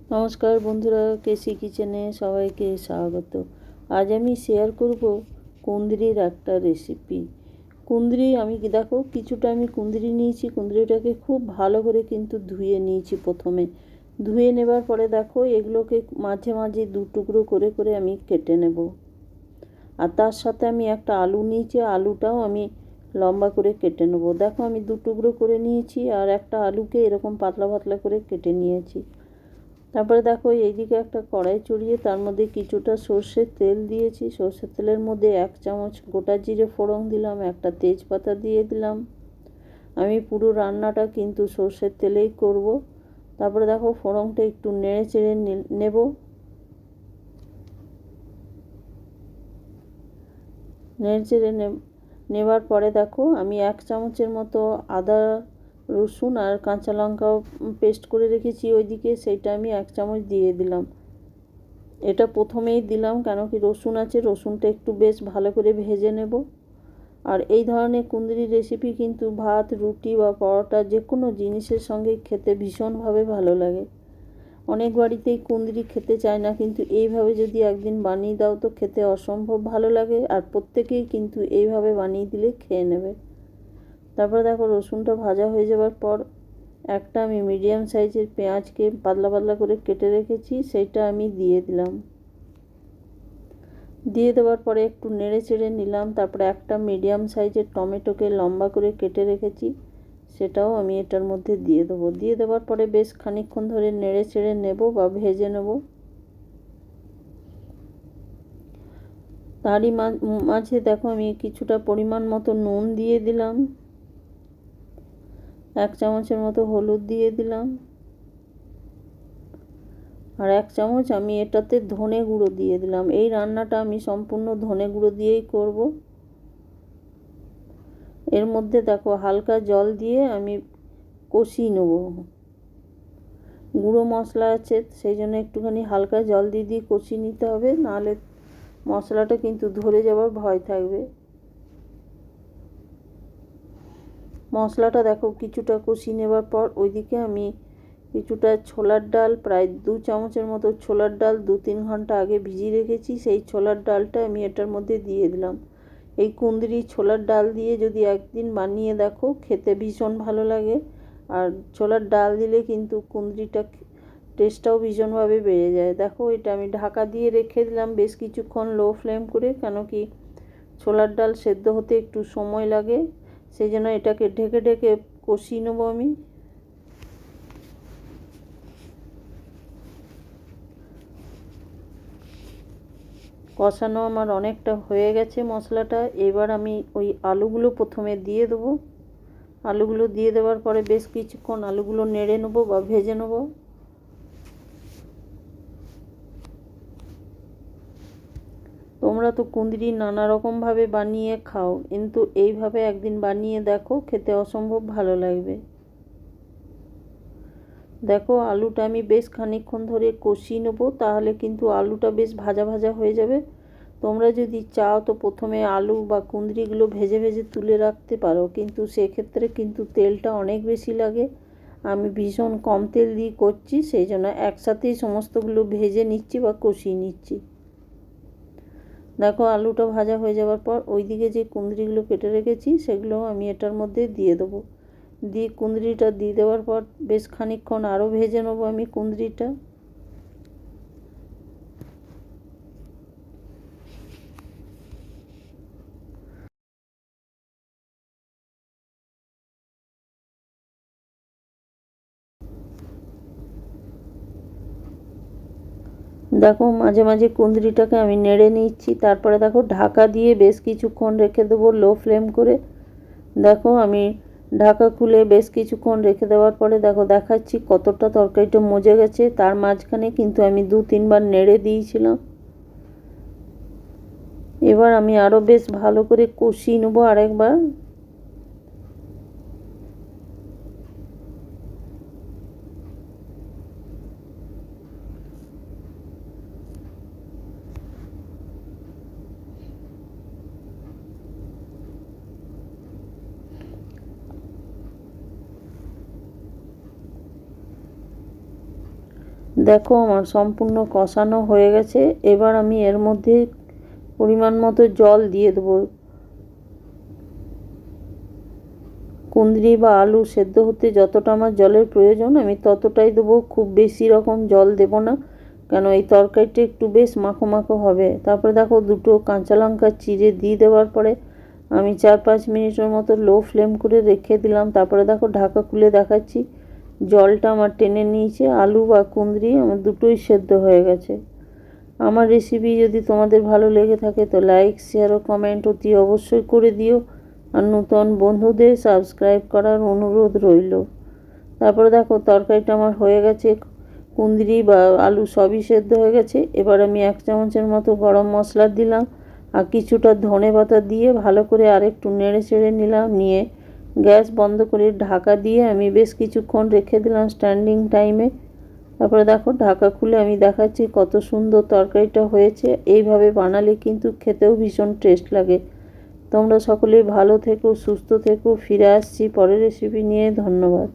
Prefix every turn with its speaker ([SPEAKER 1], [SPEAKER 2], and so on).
[SPEAKER 1] নমস্কার বন্ধুরা, কেসি কিচেনে সবাইকে স্বাগত। আজ আমি শেয়ার করব কুঁদরির একটা রেসিপি। কুঁদরি আমি দেখো কিছুটা আমি কুঁদরি নিয়েছি। কুঁদরিটাকে খুব ভালো করে কিন্তু ধুয়ে নিয়েছি। প্রথমে ধুয়ে নেবার পরে দেখো এগুলোকে মাঝে মাঝে দু টুকরো করে করে আমি কেটে নেব। আর তার সাথে আমি একটা আলু নিয়েছি, আলুটাও আমি লম্বা করে কেটে নেব। দেখো আমি দু টুকরো করে নিয়েছি আর একটা আলুকে এরকম পাতলা পাতলা করে কেটে নিয়েছি। তারপরে দেখো এইদিকে একটা কড়াই চড়িয়ে তার মধ্যে কিছুটা সর্ষের তেল দিয়েছি। সর্ষের তেলের মধ্যে 1 চামচ গোটা জিরে ফোড়ন দিলাম, একটা তেজপাতা দিয়ে দিলাম। আমি পুরো রান্নাটা কিন্তু সর্ষের তেলেই করব। তারপরে দেখো ফোড়নটা একটু নেড়ে চেড়ে নেব। নেড়ে চেড়ে নেবার পরে দেখো আমি 1 চামচের মতো আদা রসুন আর কাঁচা লঙ্কাও পেস্ট করে রেখেছি ওইদিকে, সেইটা আমি 1 চামচ দিয়ে দিলাম। এটা প্রথমেই দিলাম কেন কি রসুন আছে, রসুনটা একটু বেশ ভালো করে ভেজে নেব। আর এই ধরনের কুঁদরি রেসিপি কিন্তু ভাত, রুটি বা পরোটা যে কোনো জিনিসের সঙ্গে খেতে ভীষণভাবে ভালো লাগে। অনেক বাড়িতেই কুঁদরি খেতে চায় না, কিন্তু এইভাবে যদি একদিন বানিয়ে দাও তো খেতে অসম্ভব ভালো লাগে। আর প্রত্যেকেই কিন্তু এইভাবে বানিয়ে দিলে খেয়ে নেবে। তারপরে দেখো রসুনটা ভাজা হয়ে যাওয়ার পর একটা আমি মিডিয়াম সাইজের পেঁয়াজকে পাতলা পাতলা করে কেটে রেখেছি, সেইটা আমি দিয়ে দিলাম। দিয়ে দেওয়ার পরে একটু নেড়ে চেড়ে নিলাম। তারপরে একটা মিডিয়াম সাইজের টমেটোকে লম্বা করে কেটে রেখেছি, সেটাও আমি এটার মধ্যে দিয়ে দেবো। দিয়ে দেওয়ার পরে বেশ খানিকক্ষণ ধরে নেড়ে চেড়ে নেব বা ভেজে নেব। তারই মাঝে দেখো আমি কিছুটা পরিমাণ মতো নুন দিয়ে দিলাম, 1 চামচের মতো হলুদ দিয়ে দিলাম, আর 1 চামচ আমি এটাতে ধনে গুঁড়ো দিয়ে দিলাম। এই রান্নাটা আমি সম্পূর্ণ ধনে গুঁড়ো দিয়েই করব। এর মধ্যে দেখো হালকা জল দিয়ে আমি কষিয়ে নেব। গুঁড়ো মশলা আছে সেই জন্য একটুখানি হালকা জল দিয়ে দিয়ে কষিয়ে নিতে হবে, নাহলে মশলাটা কিন্তু ধরে যাওয়ার ভয় থাকবে। মশলাটা দেখো কিছুটা কষিয়ে নেবার পর ওইদিকে আমি কিছুটা ছোলার ডাল, প্রায় 2 চামচের মতো ছোলার ডাল 2-3 ঘন্টা আগে ভিজিয়ে রেখেছি, সেই ছোলার ডালটা আমি এটার মধ্যে দিয়ে দিলাম। এই কুঁদরি ছোলার ডাল দিয়ে যদি একদিন বানিয়ে দেখো খেতে ভীষণ ভালো লাগে। আর ছোলার ডাল দিলে কিন্তু কুঁদরিটা টেস্টটাও ভীষণভাবে বেড়ে যায়। দেখো এটা আমি ঢাকা দিয়ে রেখে দিলাম বেশ কিছুক্ষণ লো ফ্লেম করে, কেন কি ছোলার ডাল সেদ্ধ হতে একটু সময় লাগে, সেই জন্য এটাকে ঢেকে ঢেকে কষিয়ে নেবো আমি। কষানো আমার অনেকটা হয়ে গেছে মশলাটা। এবার আমি ওই আলুগুলো প্রথমে দিয়ে দেবো। আলুগুলো দিয়ে দেওয়ার পরে বেশ কিছুক্ষণ আলুগুলো নেড়ে নেবো বা ভেজে নেবো। তোমরা তো কুঁদরি নানা রকমভাবে বানিয়ে খাও, কিন্তু এইভাবে একদিন বানিয়ে দেখো, খেতে অসম্ভব ভালো লাগবে। দেখো আলুটা আমি বেশ খানিকক্ষণ ধরে কষিয়ে নেবো, তাহলে কিন্তু আলুটা বেশ ভাজা ভাজা হয়ে যাবে। তোমরা যদি চাও তো প্রথমে আলু বা কুঁদরিগুলো ভেজে ভেজে তুলে রাখতে পারো, কিন্তু সেক্ষেত্রে কিন্তু তেলটা অনেক বেশি লাগে। আমি ভীষণ কম তেল দিয়ে করছি, সেই জন্য একসাথেই সমস্তগুলো ভেজে নিচ্ছি বা কষিয়ে নিচ্ছি। দেখো আলুটা ভাজা হয়ে যাওয়ার পর ওইদিকে যে কুঁদরিগুলো কেটে রেখেছি সেগুলো আমি এটার মধ্যে দিয়ে দেবো। দিয়ে কুঁদরিটা দিয়ে দেওয়ার পর বেশ খানিকক্ষণ আরও ভেজে নেবো আমি কুঁদরিটা। দেখো মাঝে মাঝে কুঁদরিটাকে আমি নেড়ে নিচ্ছি। তারপরে দেখো ঢাকা দিয়ে বেশ কিছুক্ষণ রেখে দেবো লো ফ্লেম করে। দেখো আমি ঢাকা খুলে বেশ কিছুক্ষণ রেখে দেওয়ার পরে দেখো দেখাচ্ছি কতটা তরকারিটা মজে গেছে। তার মাঝখানে কিন্তু আমি 2-3 বার নেড়ে দিয়েছিলাম। এবার আমি আরও বেশ ভালো করে কষিয়ে নেবো আরেকবার। দেখো আমার সম্পূর্ণ কষানো হয়ে গেছে। এবার আমি এর মধ্যে পরিমাণ মতো জল দিয়ে দেবো। কুঁদরি বা আলু সেদ্ধ হতে যতটা আমার জলের প্রয়োজন আমি ততটাই দেবো, খুব বেশি রকম জল দেব না, কেন এই তরকারিটা একটু বেশ মাখো মাখো হবে। তারপরে দেখো দুটো কাঁচা লঙ্কা চিড়ে দিয়ে দেওয়ার পরে আমি 4-5 মিনিটের মতো লো ফ্লেম করে রেখে দিলাম। তারপরে দেখো ঢাকা খুলে দেখাচ্ছি, জলটা আমার টেনে নিয়েছে, আলু বা কুঁদরি আমার দুটোই সেদ্ধ হয়ে গেছে। আমার রেসিপি যদি তোমাদের ভালো লেগে থাকে তো লাইক, শেয়ার ও কমেন্ট অতি অবশ্যই করে দিও, আর নতুন বন্ধুদের সাবস্ক্রাইব করার অনুরোধ রইল। তারপরে দেখো তরকারিটা আমার হয়ে গেছে, কুঁদরি বা আলু সবই সেদ্ধ হয়ে গেছে। এবার আমি 1 চামচের মতো গরম মশলা দিলাম আর কিছুটা ধনে পাতা দিয়ে ভালো করে আরেকটু নেড়ে চেড়ে নিলাম। নিয়ে গ্যাস বন্ধ করে ঢাকা দিয়ে আমি বেশ কিছুক্ষণ রেখে দিলাম স্ট্যান্ডিং টাইমে। তারপরে দেখো ঢাকা খুলে আমি দেখাচ্ছি কত সুন্দর তরকারিটা হয়েছে। এইভাবে বানালে কিন্তু খেতেও ভীষণ টেস্ট লাগে। তোমরা সকলেই ভালো থেকো, সুস্থ থেকো। ফিরে আসছি পরের রেসিপি নিয়ে। ধন্যবাদ।